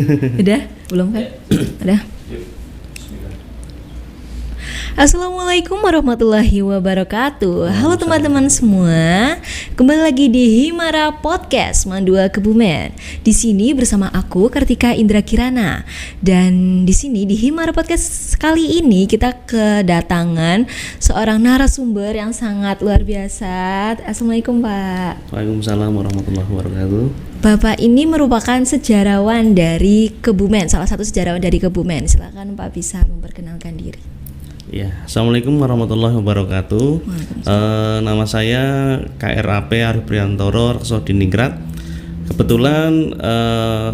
Udah? Belum kan? Udah. Assalamualaikum warahmatullahi wabarakatuh. Halo teman-teman semua, kembali lagi di Himara Podcast Mandua Kebumen. Di sini bersama aku Kartika Indra Kirana. Dan di sini di Himara Podcast kali ini kita kedatangan seorang narasumber yang sangat luar biasa. Assalamualaikum Pak. Waalaikumsalam warahmatullahi wabarakatuh. Bapak ini merupakan sejarawan dari Kebumen, salah satu sejarawan dari Kebumen. Silakan Pak bisa memperkenalkan diri. Ya, Assalamualaikum warahmatullahi wabarakatuh. Nama saya KRAP Arif Priantoro Rekso Diningrat. Kebetulan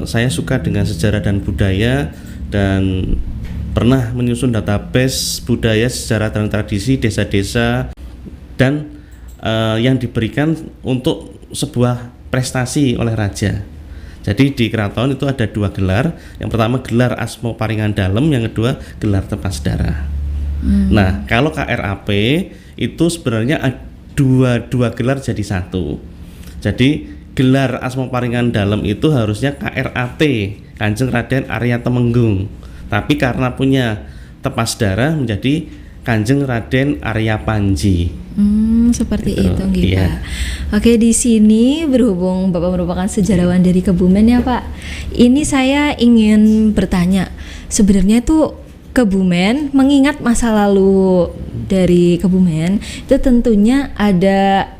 saya suka dengan sejarah dan budaya dan pernah menyusun database budaya, sejarah dan tradisi desa-desa dan yang diberikan untuk sebuah prestasi oleh raja. Jadi di keraton itu ada dua gelar. Yang pertama gelar Asmo Paringan Dalem, yang kedua gelar Tepas Darah. Nah, kalau KRAP itu sebenarnya dua gelar jadi satu. Jadi gelar Asmo Paringan Dalem itu harusnya KRAT, Kanjeng Raden Arya Temenggung. Tapi karena punya Tepas Darah menjadi Kanjeng Raden Arya Panji. Seperti gitu. itu gitu. Iya. Oke, di sini berhubung Bapak merupakan sejarawan dari Kebumen ya Pak. Ini saya ingin bertanya, sebenarnya itu Kebumen, mengingat masa lalu dari Kebumen, itu tentunya ada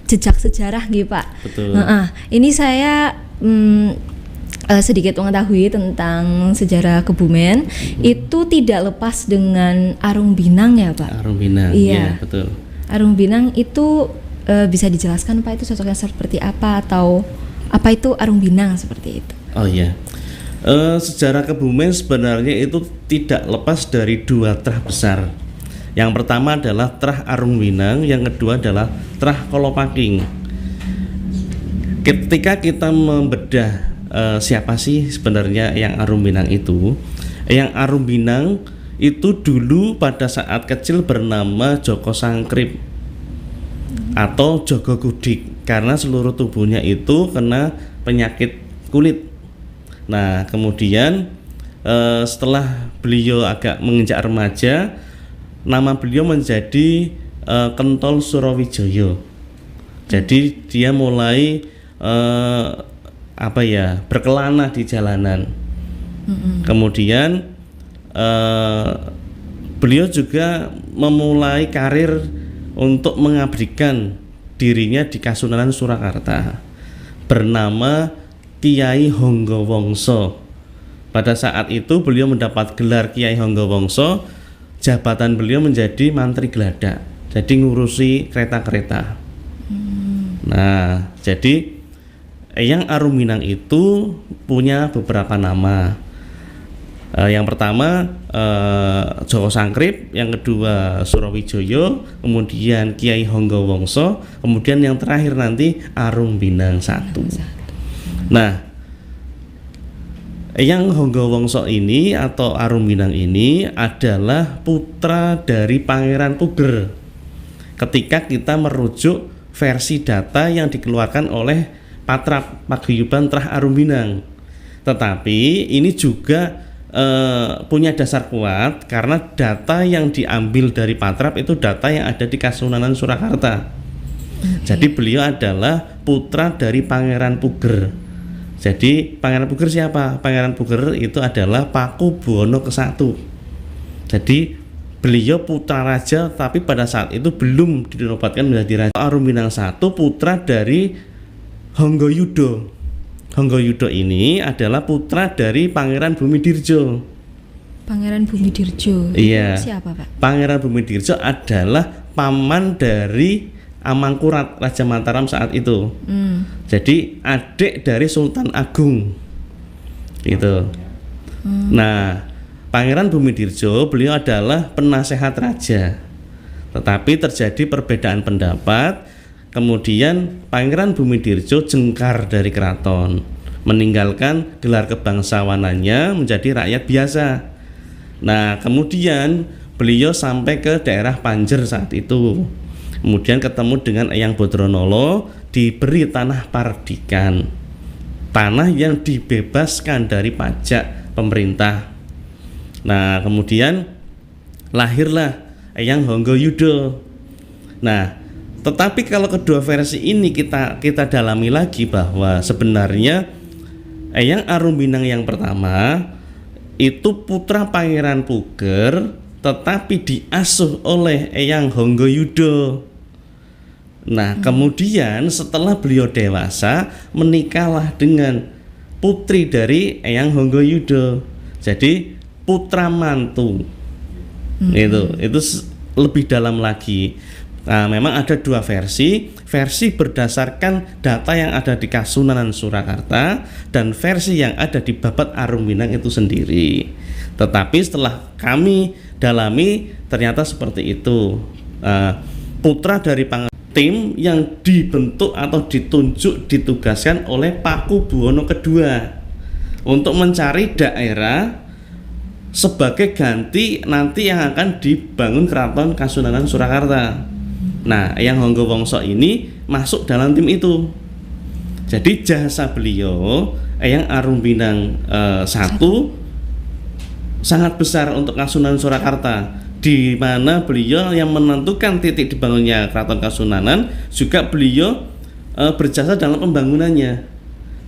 jejak sejarah gitu Pak. Betul. Ini saya sedikit mengetahui tentang sejarah Kebumen, itu tidak lepas dengan Arung Binang ya Pak? Arung Binang, iya betul. Arung Binang itu bisa dijelaskan Pak, itu sosoknya seperti apa, atau apa itu Arung Binang seperti itu? Oh iya. Sejarah Kebumen sebenarnya itu tidak lepas dari dua trah besar. Yang pertama adalah trah Arung Binang, yang kedua adalah trah Kolopaking. Ketika kita membedah siapa sih sebenarnya yang Arung Binang itu? Yang Arung Binang itu dulu pada saat kecil bernama Joko Sangkrip atau Jogo Gudik, karena seluruh tubuhnya itu kena penyakit kulit. Nah, kemudian setelah beliau agak menginjak remaja, nama beliau menjadi Kentol Surawijoyo. Jadi dia mulai berkelana di jalanan. Kemudian beliau juga memulai karir untuk mengabdikan dirinya di Kasunanan Surakarta bernama Kiai Honggowongso. Pada saat itu beliau mendapat gelar Kiai Honggowongso, jabatan beliau menjadi Mantri Geladak, jadi ngurusi kereta-kereta. Nah, jadi yang Arung Binang itu punya beberapa nama. Yang pertama Joko Sangkrip, yang kedua Surawijoyo, kemudian Kiai Honggowongso, kemudian yang terakhir nanti Arung Binang I. Nah, yang Honggowongso ini atau Arung Binang ini adalah putra dari Pangeran Puger. Ketika kita merujuk versi data yang dikeluarkan oleh Patrap Paguyuban Trah Arung Binang, tetapi ini juga punya dasar kuat karena data yang diambil dari Patrap itu data yang ada di Kasunanan Surakarta. Jadi beliau adalah putra dari Pangeran Puger. Jadi Pangeran Puger siapa? Pangeran Puger itu adalah Pakubuwono ke-1. Jadi beliau putra raja, tapi pada saat itu belum dinobatkan menjadi raja. Arung Binang I putra dari Honggayuda. Honggayuda ini adalah putra dari Pangeran Bumidirjo. Pangeran Bumidirjo. Iya. Siapa Pak? Pangeran Bumidirjo adalah paman dari Amangkurat, Raja Mataram saat itu. Jadi adik dari Sultan Agung gitu. Nah, Pangeran Bumidirjo beliau adalah penasehat raja, tetapi terjadi perbedaan pendapat. Kemudian Pangeran Bumidirjo jengkar dari keraton, meninggalkan gelar kebangsawanannya menjadi rakyat biasa. Nah, kemudian beliau sampai ke daerah Panjer saat itu. Kemudian ketemu dengan Eyang Bodronolo, diberi tanah Pardikan. tanah yang dibebaskan dari pajak pemerintah. Nah, kemudian lahirlah Eyang Honggayuda. Nah, tetapi kalau kedua versi ini kita dalami lagi bahwa sebenarnya Eyang Arumbinang yang pertama itu putra Pangeran Puger, tetapi diasuh oleh Eyang Honggayuda. Nah, kemudian setelah beliau dewasa menikahlah dengan putri dari Eyang Honggayuda. Jadi putra mantu. Itu lebih dalam lagi. Nah, memang ada dua versi berdasarkan data yang ada di Kasunanan Surakarta dan versi yang ada di Babad Arumbinang itu sendiri. Tetapi setelah kami dalami ternyata seperti itu. Putra dari tim yang dibentuk atau ditugaskan oleh Pakubuwono II untuk mencari daerah sebagai ganti nanti yang akan dibangun Keraton Kasunanan Surakarta. Nah, Eyang Honggowongso ini masuk dalam tim itu. Jadi jasa beliau Eyang Arumbinang I sangat besar untuk Kasunanan Surakarta, di mana beliau yang menentukan titik dibangunnya Keraton Kasunanan, juga beliau berjasa dalam pembangunannya.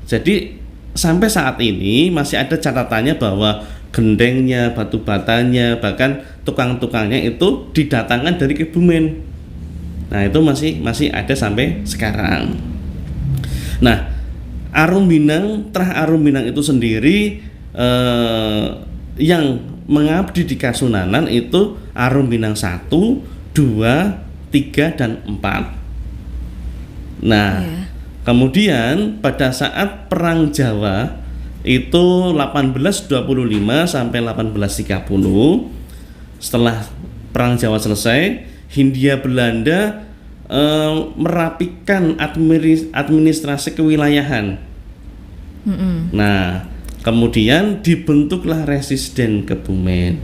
Jadi sampai saat ini masih ada catatannya bahwa gendengnya, batu batanya, bahkan tukang-tukangnya itu didatangkan dari Kebumen. Nah, itu masih ada sampai sekarang. Nah, Trah Arumbinang itu sendiri yang mengabdi di Kasunanan itu Arumbinang 1, 2, 3, dan 4. Nah, kemudian pada saat Perang Jawa itu 1825 sampai 1830, setelah Perang Jawa selesai, Hindia Belanda merapikan administrasi kewilayahan. Nah, kemudian dibentuklah Residen Kebumen.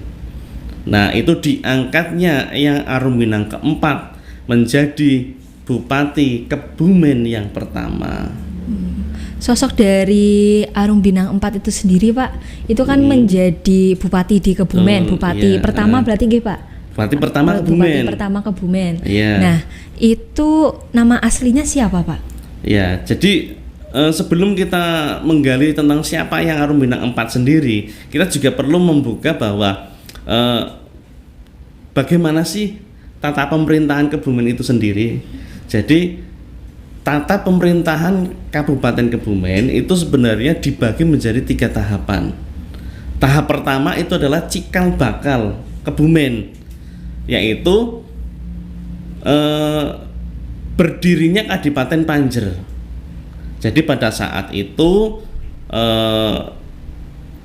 Nah, itu diangkatnya Eyang Arumbinang keempat menjadi Bupati Kebumen yang pertama. Sosok dari Arumbinang 4 itu sendiri, Pak, itu kan menjadi bupati di Kebumen, bupati pertama berarti nggih, Pak? Bupati pertama Kebumen. Bupati pertama Kebumen. Iya. Nah, itu nama aslinya siapa, Pak? Ya, jadi sebelum kita menggali tentang siapa yang Arumbinang 4 sendiri, kita juga perlu membuka bahwa bagaimana sih tata pemerintahan Kebumen itu sendiri. Jadi tata pemerintahan Kabupaten Kebumen itu sebenarnya dibagi menjadi 3 tahapan. Tahap pertama itu adalah cikal bakal Kebumen, yaitu berdirinya Kadipaten Panjer. Jadi pada saat itu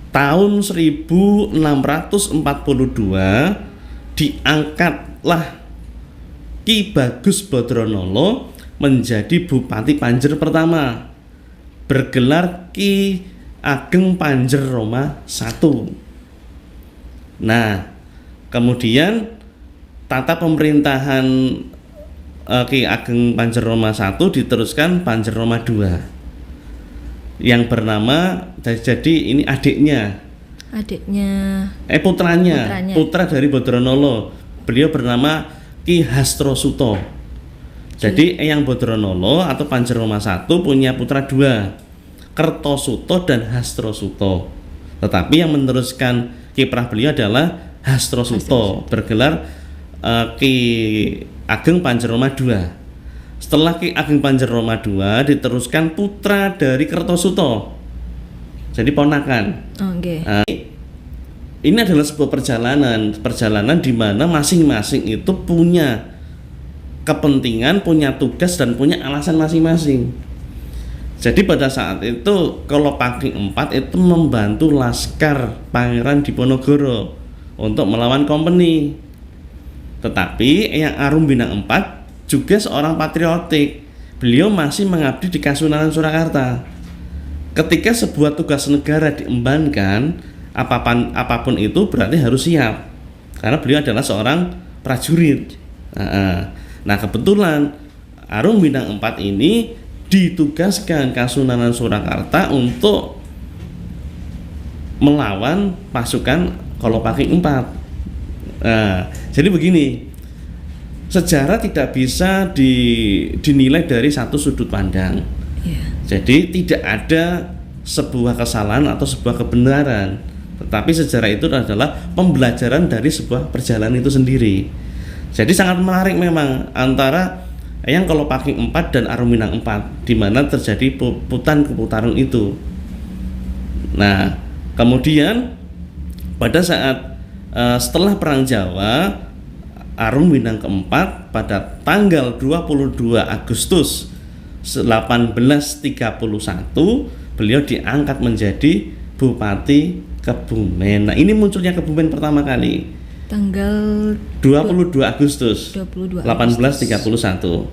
tahun 1642 diangkatlah Ki Bagus Badranala menjadi Bupati Panjer pertama, bergelar Ki Ageng Panjer Roma I. Nah, kemudian tata pemerintahan Ki Ageng Panjer Roma I diteruskan Panjer Roma II yang bernama, jadi ini putranya, putra dari Badranala. Beliau bernama Ki Hastrosuto. Jadi Eyang Badranala atau Panjer Roma I punya putra 2, Kertosuto dan Hastrosuto. Tetapi yang meneruskan kiprah beliau adalah Hastrosuto, bergelar Ki Ageng Panjer Roma II. Setelah Ki Ageng Panjer Roma II diteruskan putra dari Kertosuto, jadi ponakan. Ini adalah sebuah perjalanan di mana masing-masing itu punya kepentingan, punya tugas, dan punya alasan masing-masing. Jadi pada saat itu kalau Paging 4 itu membantu Laskar Pangeran Diponegoro untuk melawan Kompeni. Tetapi Eyang Arumbinang 4 juga seorang patriotik. Beliau masih mengabdi di Kasunanan Surakarta. Ketika sebuah tugas negara diembankan, apapun itu berarti harus siap, karena beliau adalah seorang prajurit. Nah, kebetulan Arumbinang 4 ini ditugaskan Kasunanan Surakarta untuk melawan pasukan Kolopaking IV. Nah, jadi begini, sejarah tidak bisa dinilai dari satu sudut pandang. Jadi tidak ada sebuah kesalahan atau sebuah kebenaran, tetapi sejarah itu adalah pembelajaran dari sebuah perjalanan itu sendiri. Jadi sangat menarik memang antara yang Kolopaking IV dan Arum Minang IV, di mana terjadi putaran itu. Nah, kemudian pada saat setelah Perang Jawa, Arum Minang keempat pada tanggal 22 Agustus 1831 beliau diangkat menjadi Bupati Kebumen. Nah, ini munculnya Kebumen pertama kali tanggal 22 Agustus 1831.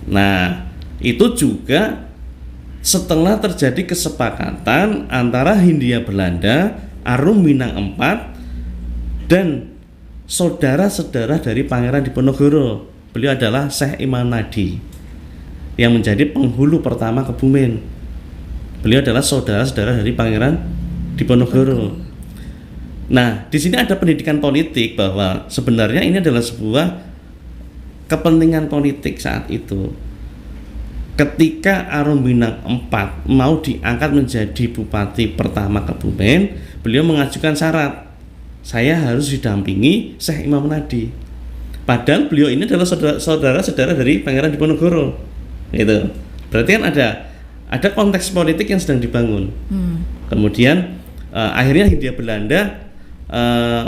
Nah, itu juga setelah terjadi kesepakatan antara Hindia Belanda, Arum Minang IV dan saudara-saudara dari Pangeran Diponegoro. Beliau adalah Syekh Imam Nadi yang menjadi penghulu pertama Kebumen. Beliau adalah saudara-saudara dari Pangeran Diponegoro. Nah, di sini ada pendidikan politik bahwa sebenarnya ini adalah sebuah kepentingan politik saat itu. Ketika Arum Minang IV mau diangkat menjadi bupati pertama Kebumen, beliau mengajukan syarat, saya harus didampingi Syekh Imam Nadi. Padahal beliau ini adalah saudara-saudara dari Pangeran Diponegoro. Gitu. Berarti kan ada konteks politik yang sedang dibangun. Kemudian akhirnya Hindia Belanda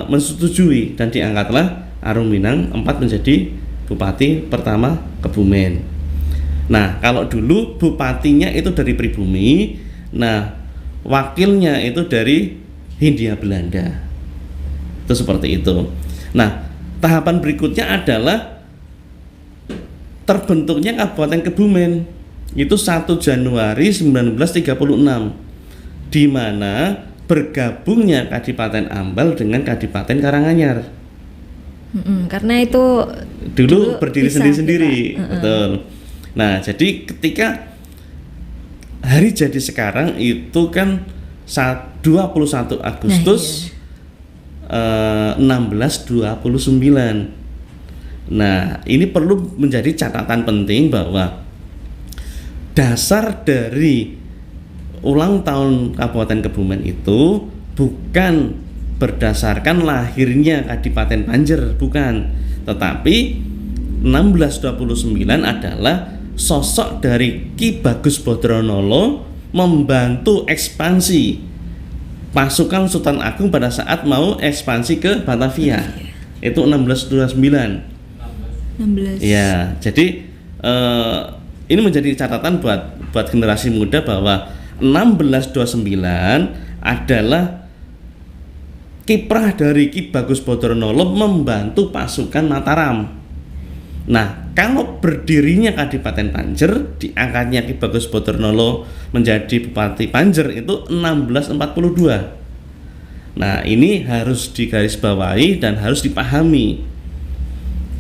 menyetujui dan diangkatlah Arum Minang IV menjadi bupati pertama Kebumen. Nah, kalau dulu bupatinya itu dari pribumi, nah wakilnya itu dari Hindia Belanda. Itu seperti itu. Nah, tahapan berikutnya adalah terbentuknya Kabupaten Kebumen. Itu 1 Januari 1936, di mana bergabungnya Kadipaten Ambal dengan Kadipaten Karanganyar. Karena itu dulu berdiri sendiri-sendiri. Betul. Nah, jadi ketika hari jadi sekarang itu kan 21 Agustus 1629. Nah, ini perlu menjadi catatan penting bahwa dasar dari ulang tahun Kabupaten Kebumen itu bukan berdasarkan lahirnya Kadipaten Banjar, bukan, tetapi 1629 adalah sosok dari Ki Bagus Bodronolo membantu ekspansi pasukan Sultan Agung pada saat mau ekspansi ke Batavia. Itu 1629. Ya, jadi ini menjadi catatan buat generasi muda bahwa 1629 adalah kiprah dari Ki Bagus Bodronolo membantu pasukan Mataram. Nah, kalau berdirinya Kadipaten Banjar, diangkatnya Ki Bagus Bodronolo menjadi Bupati Banjar itu 1642. Nah, ini harus digarisbawahi dan harus dipahami.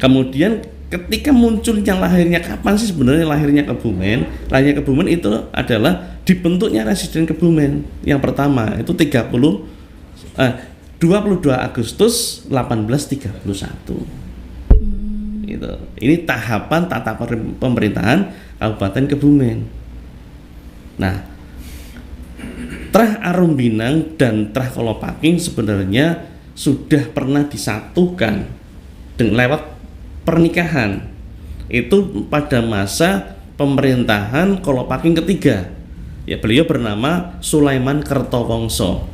Kemudian ketika munculnya lahirnya, kapan sih sebenarnya lahirnya Kebumen? Lahirnya Kebumen itu adalah dibentuknya Residen Kebumen yang pertama itu 22 Agustus 1831. Gitu. Ini tahapan tata pemerintahan Kabupaten Kebumen. Nah, Trah Arum Minang dan Trah Kolopaking sebenarnya sudah pernah disatukan dengan lewat pernikahan. Itu pada masa pemerintahan Kolopaking ketiga. Ya, beliau bernama Sulaiman Kertowongso.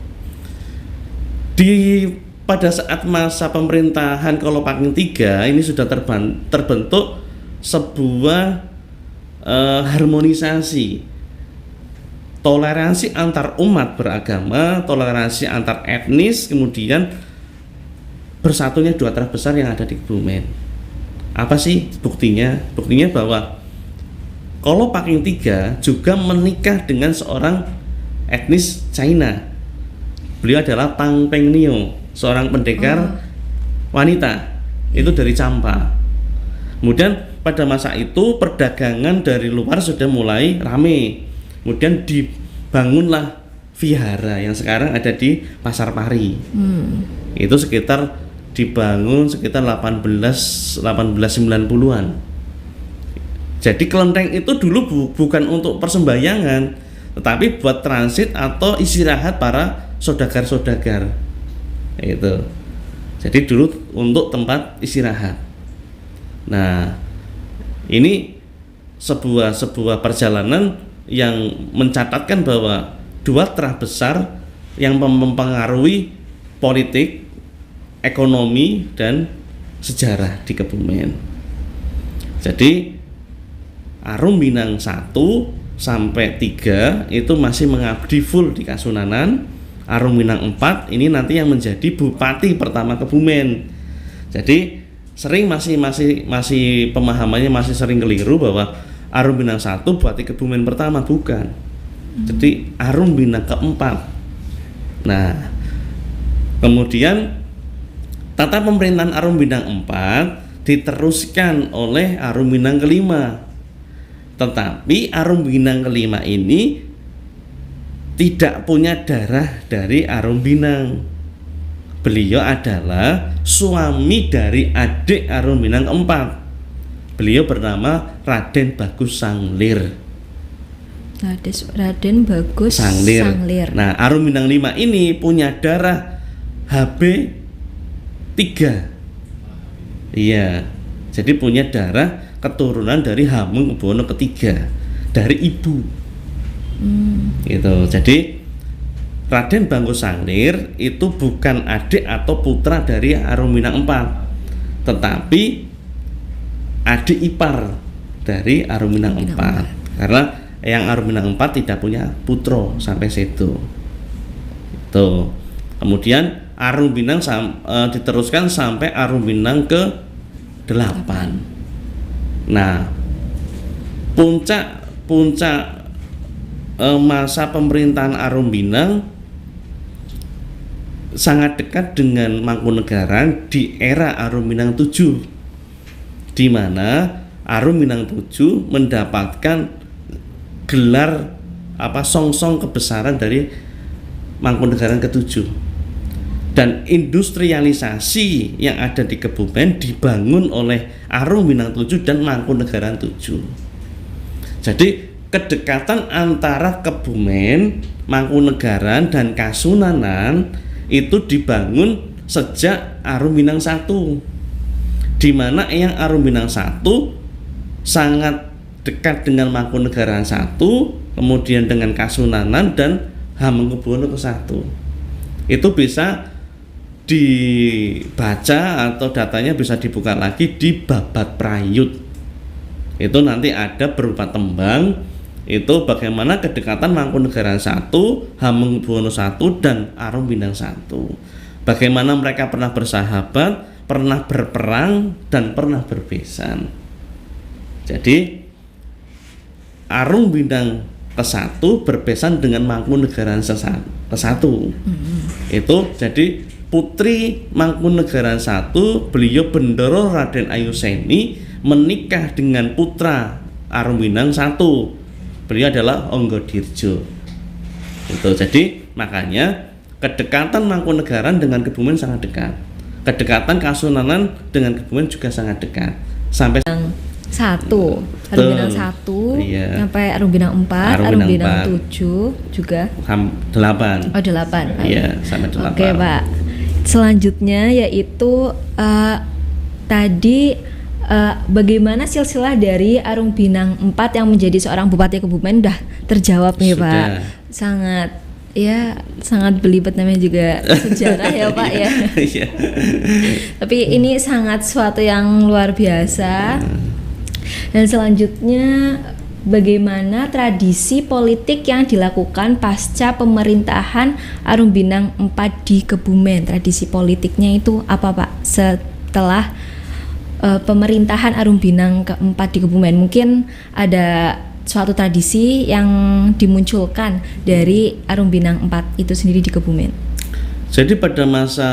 Pada saat masa pemerintahan Kolopaking III ini sudah terbentuk sebuah harmonisasi, toleransi antar umat beragama, toleransi antar etnis, kemudian bersatunya dua trah besar yang ada di Kebumen. Apa sih buktinya? Buktinya bahwa Kolopaking III juga menikah dengan seorang etnis China. Beliau adalah Tang Pengnio, seorang pendekar wanita, itu dari Champa. Kemudian pada masa itu perdagangan dari luar sudah mulai rame. Kemudian dibangunlah vihara yang sekarang ada di Pasar Pari. Itu dibangun sekitar 1890-an. Jadi kelenteng itu dulu bukan untuk persembahyangan, tetapi buat transit atau istirahat para saudagar-saudagar. Itu. Jadi dulu untuk tempat istirahat. Nah, ini sebuah perjalanan yang mencatatkan bahwa dua terah besar yang mempengaruhi politik, ekonomi, dan sejarah di Kebumen. Jadi Arum Minang 1 sampai 3 itu masih mengabdi full di Kasunanan. Arum Minang 4 ini nanti yang menjadi bupati pertama Kebumen. Jadi sering masih pemahamannya masih sering keliru bahwa Arum Minang 1 bupati Kebumen pertama, bukan. Jadi Arum Minang keempat. Nah, kemudian tata pemerintahan Arum Minang 4 diteruskan oleh Arum Minang kelima. Tetapi Arum Minang kelima ini tidak punya darah dari Arum Minang. Beliau adalah suami dari adik Arum Minang keempat. Beliau bernama Raden Bagus Sanglir. Raden Bagus Sanglir. Nah, Arum Minang 5 ini punya darah HB 3. Iya. Jadi punya darah keturunan dari Hamengkubuwono III dari ibu. Gitu. Jadi Raden Bagus Sanglir itu bukan adik atau putra dari Arum Minang 4, tetapi adik ipar dari Arum Minang 4. Karena yang Arum Minang 4 tidak punya putra sampai situ. Itu. Kemudian Arum Minang diteruskan sampai Arum Minang ke-8. Nah, puncak masa pemerintahan Arum Minang sangat dekat dengan Mangkunegaran di era Arum Minang 7, di mana Arum Minang 7 mendapatkan gelar songsong kebesaran dari Mangkunegaran ke-7. Dan industrialisasi yang ada di Kebumen dibangun oleh Arum Minang 7 dan Mangkunegaran 7. Jadi kedekatan antara Kebumen, Mangkunegaran, dan Kasunanan itu dibangun sejak Arum Minang 1, di mana yang Arum Minang 1 sangat dekat dengan Mangkunegaran 1, kemudian dengan Kasunanan dan Hamengkubuwono ke-1. Itu bisa dibaca atau datanya bisa dibuka lagi di Babat Prayut. Itu nanti ada berupa tembang, itu bagaimana kedekatan Mangkunegaran 1, Hamengkubuwono 1, dan Arum Minang 1. Bagaimana mereka pernah bersahabat, pernah berperang, dan pernah berbesan. Jadi Arum Minang ke-1 berbesan dengan Mangkunegaran ke-1. Itu jadi putri Mangkunegaran 1, beliau Bendoro Raden Ayuseni menikah dengan putra Arum Minang 1. Beliau adalah Onggodirjo. Itu jadi makanya kedekatan Mangkunegaran dengan Kebumen sangat dekat. Kedekatan Kasunanan dengan Kebumen juga sangat dekat. Sampai 1, Arum Minang 1, iya. sampai Arum Minang 4, Arum Minang 7 juga 8. Oh 8. Iya, sampai 8. Oke, Pak. Selanjutnya yaitu tadi bagaimana silsilah dari Arum Minang 4 yang menjadi seorang bupati Kebumen udah terjawab nih, Pak. Sangat belibet, namanya juga sejarah ya, Pak ya. Iya. Tapi ini sangat suatu yang luar biasa. Dan selanjutnya bagaimana tradisi politik yang dilakukan pasca pemerintahan Arum Minang 4 di Kebumen? Tradisi politiknya itu apa, Pak? Setelah pemerintahan Arum Minang keempat di Kebumen, mungkin ada suatu tradisi yang dimunculkan dari Arum Minang 4 itu sendiri di Kebumen. Jadi pada masa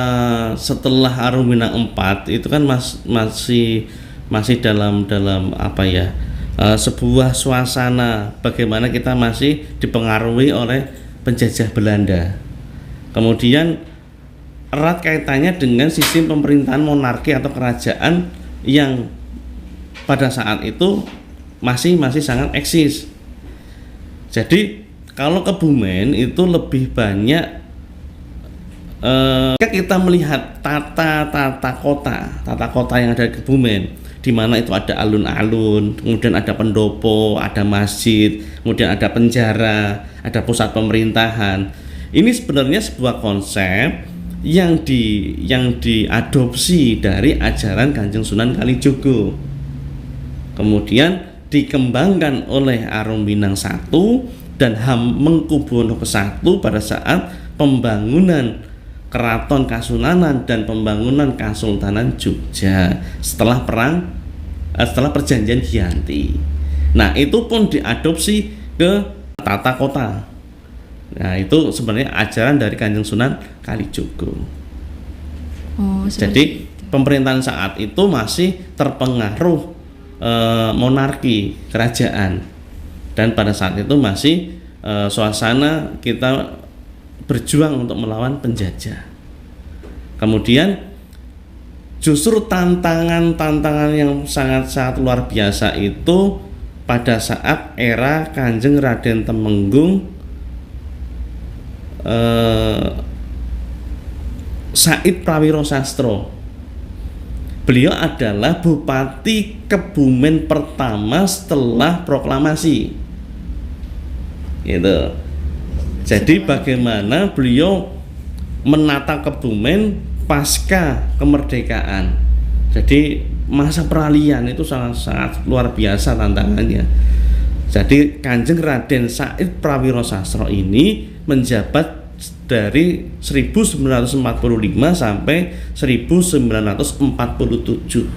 setelah Arum Minang 4 itu kan masih masih dalam apa ya, sebuah suasana bagaimana kita masih dipengaruhi oleh penjajah Belanda. Kemudian erat kaitannya dengan sistem pemerintahan monarki atau kerajaan yang pada saat itu masih sangat eksis. Jadi kalau Kebumen itu lebih banyak kita melihat tata kota yang ada di Kebumen, di mana itu ada alun-alun, kemudian ada pendopo, ada masjid, kemudian ada penjara, ada pusat pemerintahan. Ini sebenarnya sebuah konsep yang diadopsi dari ajaran Kanjeng Sunan Kalijogo, kemudian dikembangkan oleh Arum Minang I dan Hamengkubuwono I pada saat pembangunan Keraton Kasunanan dan pembangunan Kesultanan Jogja setelah perjanjian Giyanti. Nah, itu pun diadopsi ke tata kota. Nah, itu sebenarnya ajaran dari Kanjeng Sunan Kalijogo. Jadi pemerintahan saat itu masih terpengaruh monarki, kerajaan, dan pada saat itu masih suasana kita berjuang untuk melawan penjajah. Kemudian justru tantangan yang sangat luar biasa itu pada saat era Kanjeng Raden Temenggung Said Prawiro Sastro. Beliau adalah Bupati Kebumen pertama setelah proklamasi. Gitu. Jadi bagaimana beliau menata Kebumen pasca kemerdekaan. Jadi masa peralihan itu sangat luar biasa tantangannya. Jadi Kanjeng Raden Said Prawiro Sastro ini menjabat dari 1945 sampai 1947.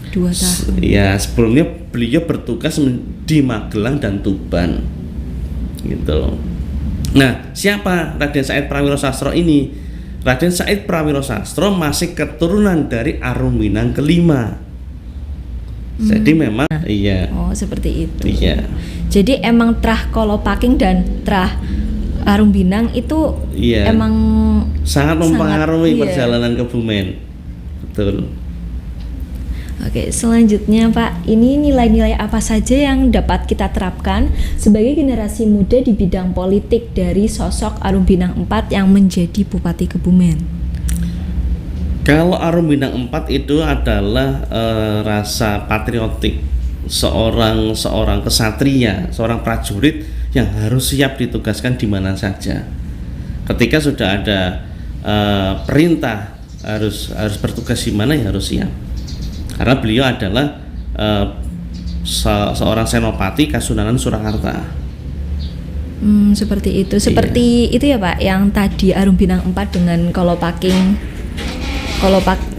2 tahun. Ya, sebelumnya beliau bertugas di Magelang dan Tuban. Gitu. Nah, siapa Raden Said Prawiro Sastro ini? Raden Said Prawiro Sastro masih keturunan dari Arum Minang kelima. Jadi memang iya. Oh, seperti itu. Iya. Jadi emang Trah Kolopaking dan Trah Arum Binang itu emang sangat mempengaruhi iya, perjalanan Kebumen. Betul. Oke, selanjutnya Pak, ini nilai-nilai apa saja yang dapat kita terapkan sebagai generasi muda di bidang politik dari sosok Arum Binang IV yang menjadi Bupati Kebumen? Kalau Arum Minang IV itu adalah rasa patriotik seorang kesatria, seorang prajurit yang harus siap ditugaskan di mana saja. Ketika sudah ada perintah harus bertugas di mana, ya harus siap. Karena beliau adalah seorang senopati Kasunanan Surakarta. Seperti itu. Seperti itu ya Pak, yang tadi Arum Binang IV dengan Kolopaking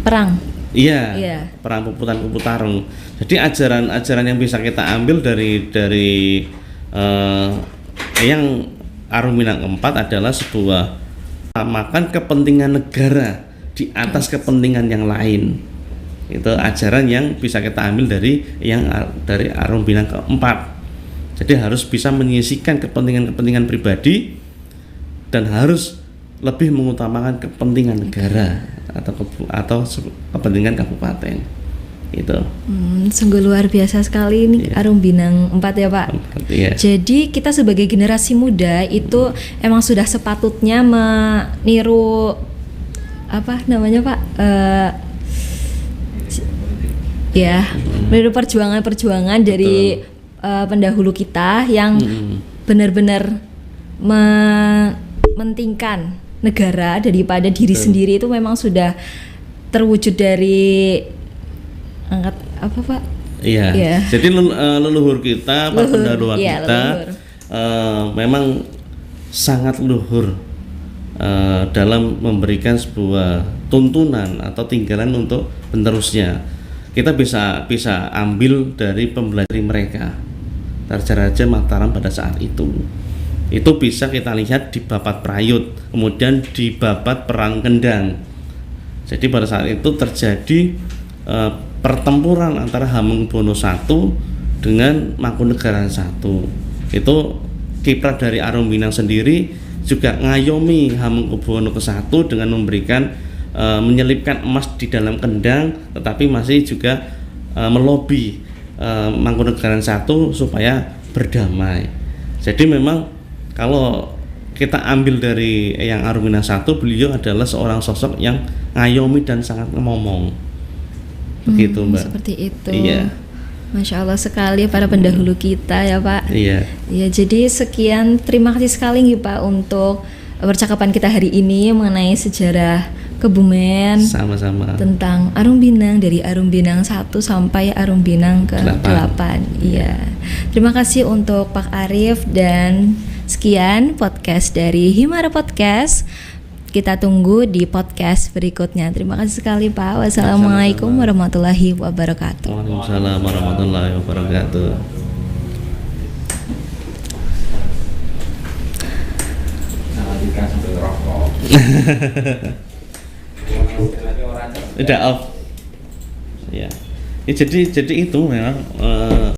perang. Iya. Perang Puputan-Puputarung. Jadi ajaran yang bisa kita ambil dari yang Arum Minang IV adalah sebuah makan kepentingan negara di atas kepentingan yang lain. Itu ajaran yang bisa kita ambil dari Arum Minang IV. Jadi harus bisa menyisihkan kepentingan pribadi dan harus lebih mengutamakan kepentingan negara atau kepentingan kabupaten. Itu. Sungguh luar biasa sekali ini Arum Binang IV ya Pak. Iya. Jadi kita sebagai generasi muda itu emang sudah sepatutnya meniru apa namanya Pak? Meniru perjuangan dari pendahulu kita yang benar-benar mementingkan negara daripada diri sendiri. Itu memang sudah terwujud dari angkat apa Pak? Iya. Jadi leluhur kita, para pendahulu kita memang sangat luhur dalam memberikan sebuah tuntunan atau tinggalan untuk penerusnya. Kita bisa ambil dari pembelajaran mereka, Raja-raja Mataram pada saat itu. Itu bisa kita lihat di Babat Prayut, kemudian di Babat Perang Kendang. Jadi pada saat itu terjadi pertempuran antara Hamengkubuwono I dengan Mangkunegaran I. Itu kiprah dari Arumbinang sendiri juga ngayomi Hamengkubuwono ke-1 dengan memberikan menyelipkan emas di dalam kendang, tetapi masih juga melobi Mangkunegaran I supaya berdamai. Jadi memang kalau kita ambil dari Eyang Arumbinang I, beliau adalah seorang sosok yang ngayomi dan sangat ngomong. Begitu Mbak. Seperti itu. Iya. Masya Allah sekali para pendahulu kita ya Pak. Iya. Ya, jadi sekian, terima kasih sekali nih Pak untuk percakapan kita hari ini mengenai sejarah Kebumen. Sama-sama. Tentang Arumbinang, dari Arumbinang 1 sampai Arumbinang ke-8. Iya. Terima kasih untuk Pak Arif, dan sekian podcast dari Himara Podcast. Kita tunggu di podcast berikutnya. Terima kasih sekali Pak. Wassalamualaikum warahmatullahi wabarakatuh. Waalaikumsalam warahmatullahi wabarakatuh. Tidak off. Ya. Jadi itu memang